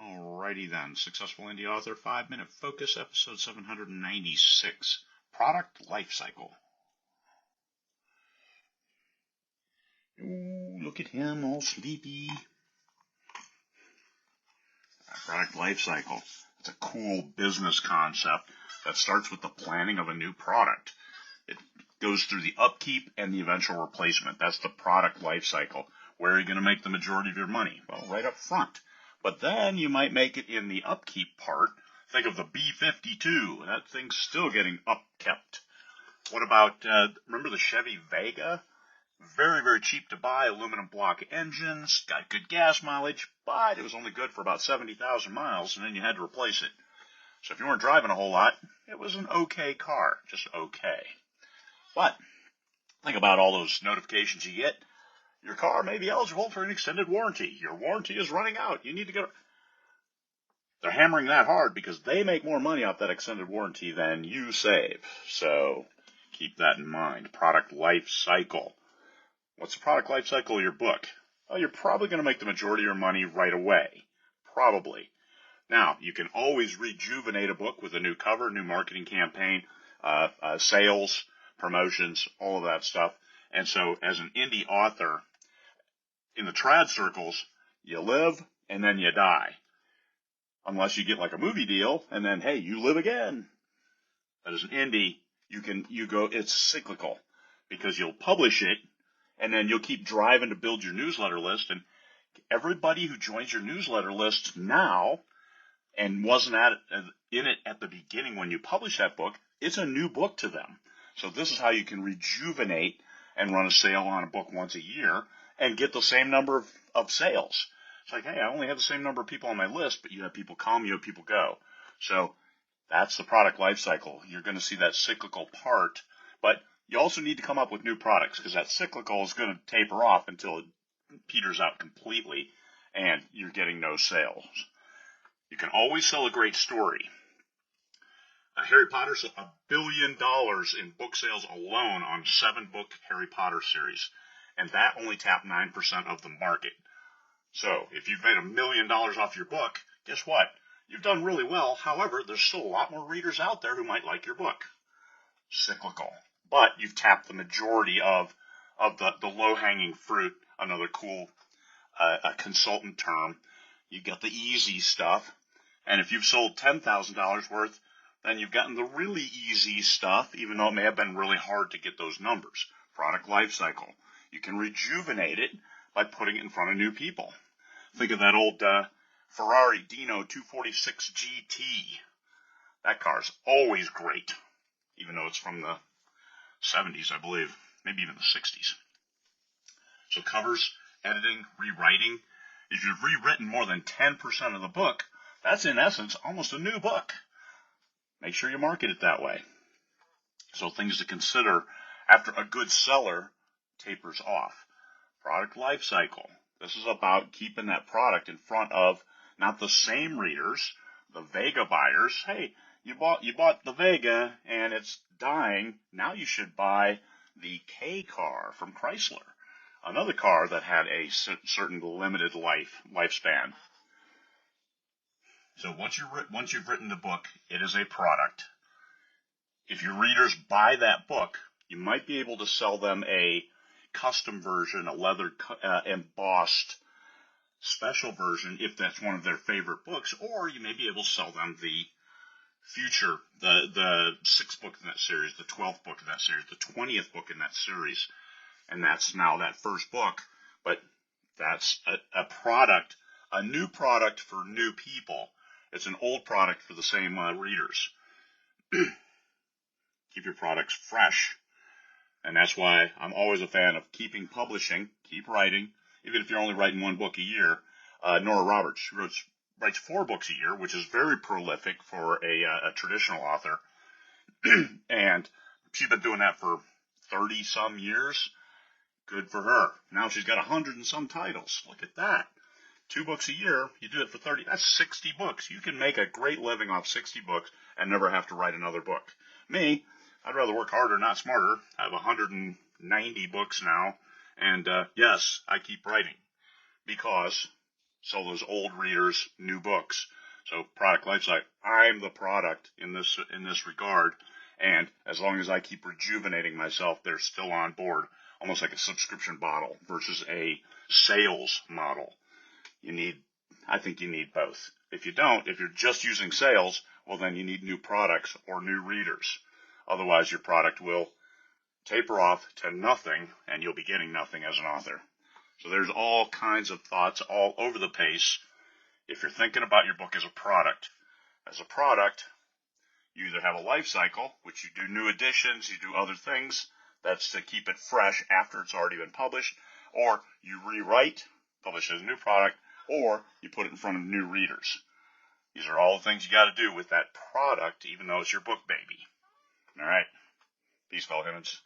Alrighty then, Successful Indie Author 5-Minute Focus, episode 796, Product Life Cycle. Ooh, look at him, all sleepy. Product Life Cycle. It's a cool business concept that starts with the planning of a new product. It goes through the upkeep and the eventual replacement. That's the product life cycle. Where are you going to make the majority of your money? Well, right up front. But then you might make it in the upkeep part. Think of the B-52. That thing's still getting upkept. What about, remember the Chevy Vega? Very, very cheap to buy, aluminum block engines, got good gas mileage, but it was only good for about 70,000 miles, and then you had to replace it. So if you weren't driving a whole lot, it was an okay car, just okay. But think about all those notifications you get. Your car may be eligible for an extended warranty. Your warranty is running out. You need to go. They're hammering that hard because they make more money off that extended warranty than you save. So keep that in mind. Product life cycle. What's the product life cycle of your book? Well, you're probably going to make the majority of your money right away. Probably. Now, you can always rejuvenate a book with a new cover, new marketing campaign, sales, promotions, all of that stuff. And so as an indie author, in the trad circles, you live and then you die. Unless you get like a movie deal and then, hey, you live again. But as an indie, it's cyclical because you'll publish it and then you'll keep driving to build your newsletter list. And everybody who joins your newsletter list now and wasn't in it at the beginning when you publish that book, it's a new book to them. So this is how you can rejuvenate and run a sale on a book once a year and get the same number of sales. It's like, hey, I only have the same number of people on my list, but you have people come, you have people go. So that's the product life cycle. You're going to see that cyclical part, but you also need to come up with new products because that cyclical is going to taper off until it peters out completely and you're getting no sales. You can always sell a great story. Harry Potter sold $1 billion in book sales alone on 7-book Harry Potter series, and that only tapped 9% of the market. So if you've made $1 million off your book, guess what? You've done really well. However, there's still a lot more readers out there who might like your book. Cyclical. But you've tapped the majority of the low-hanging fruit, another cool a consultant term. You got the easy stuff. And if you've sold $10,000 worth, then you've gotten the really easy stuff, even though it may have been really hard to get those numbers. Product life cycle. You can rejuvenate it by putting it in front of new people. Think of that old Ferrari Dino 246 GT. That car's always great, even though it's from the 70s, I believe, maybe even the 60s. So covers, editing, rewriting. If you've rewritten more than 10% of the book, that's in essence almost a new book. Make sure you market it that way. So things to consider after a good seller tapers off. Product life cycle. This is about keeping that product in front of not the same readers, the Vega buyers. Hey, you bought the Vega and it's dying. Now you should buy the K car from Chrysler, another car that had a certain limited lifespan. So once you've written the book, it is a product. If your readers buy that book, you might be able to sell them a custom version, a leather embossed special version if that's one of their favorite books, or you may be able to sell them the future, the 6th book in that series, the 12th book in that series, the 20th book in that series, and that's now that first book, but that's a product, a new product for new people. It's an old product for the same readers. Keep your products fresh. And that's why I'm always a fan of keeping publishing, keep writing, even if you're only writing 1 book a year. Nora Roberts, she writes 4 books a year, which is very prolific for a traditional author. And she's been doing that for 30-some years. Good for her. Now she's got 100 and some titles. Look at that. 2 books a year, you do it for 30. That's 60 books. You can make a great living off 60 books and never have to write another book. Me, I'd rather work harder, not smarter. I have 190 books now. And yes, I keep writing because sell those old readers new books. So product lifecycle, I'm the product in this regard, and as long as I keep rejuvenating myself, they're still on board, almost like a subscription model versus a sales model. I think you need both. If you don't, if you're just using sales, well then you need new products or new readers. Otherwise your product will taper off to nothing, and you'll be getting nothing as an author. So there's all kinds of thoughts all over the place. If you're thinking about your book as a product, you either have a life cycle, which you do new editions, you do other things, that's to keep it fresh after it's already been published, or you rewrite, publish as a new product, or you put it in front of new readers. These are all the things you got to do with that product, even though it's your book baby. All right. Peace, fellow humans.